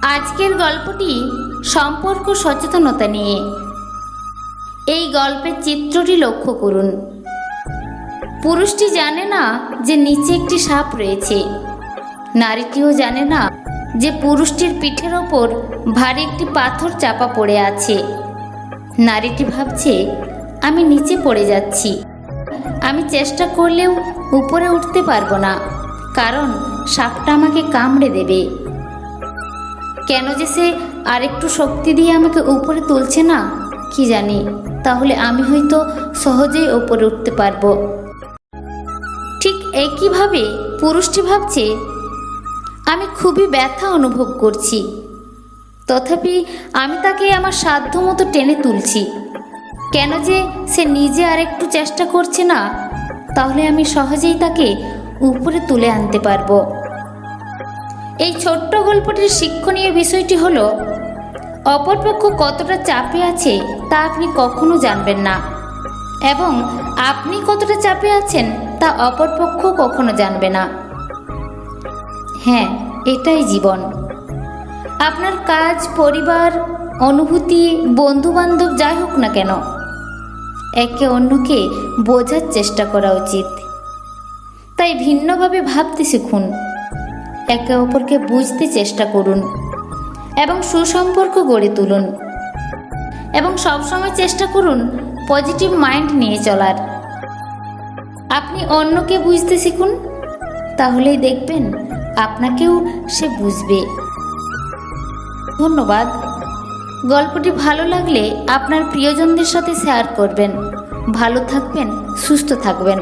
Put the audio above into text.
আজকের গল্পটি সম্পর্ক সচেতনতা নিয়ে। এই গল্পের চিত্রটি লক্ষ্য করুন। পুরুষটি জানে না যে নিচে একটি সাপ রয়েছে। নারীটিও জানে না যে পুরুষটির পিঠের ওপর ভারী একটি পাথর চাপা পড়ে আছে। নারীটি ভাবছে, আমি নিচে পড়ে যাচ্ছি, আমি চেষ্টা করলেও উপরে উঠতে পারবো না, কারণ সাপটা আমাকে কামড়ে দেবে। কেন যে সে আরেকটু শক্তি দিয়ে আমাকে উপরে তুলছে না কি জানি, তাহলে আমি হয়তো সহজেই উপরে উঠতে পারবো। ঠিক একইভাবে পুরুষটি ভাবছে, আমি খুবই ব্যথা অনুভব করছি, তথাপি আমি তাকে আমার সাধ্যমতো টেনে তুলছি। কেন যে সে নিজে আরেকটু চেষ্টা করছে না, তাহলে আমি সহজেই তাকে উপরে তুলে আনতে পারবো। এই ছোট্ট গল্পটির শিক্ষণীয় বিষয়টি হলো, অপরপক্ষ কতটা চাপে আছে তা আপনি কখনো জানবেন না, এবং আপনি কতটা চাপে আছেন তা অপরপক্ষ কখনো জানবে না। হ্যাঁ, এটাই জীবন। আপনার কাজ, পরিবার, অনুভূতি, বন্ধুবান্ধব যাই হোক না কেন, একে অন্যকে বোঝার চেষ্টা করা উচিত। তাই ভিন্নভাবে ভাবতে শিখুন, একে অপরকে বুঝতে চেষ্টা করুন এবং সুসম্পর্ক গড়ে তুলুন। এবং সবসময় চেষ্টা করুন পজিটিভ মাইন্ড নিয়ে চলার। আপনি অন্যকে বুঝতে শিখুন, তাহলেই দেখবেন আপনাকেও সে বুঝবে। ধন্যবাদ। গল্পটি ভালো লাগলে আপনার প্রিয়জনদের সাথে শেয়ার করবেন। ভালো থাকবেন, সুস্থ থাকবেন।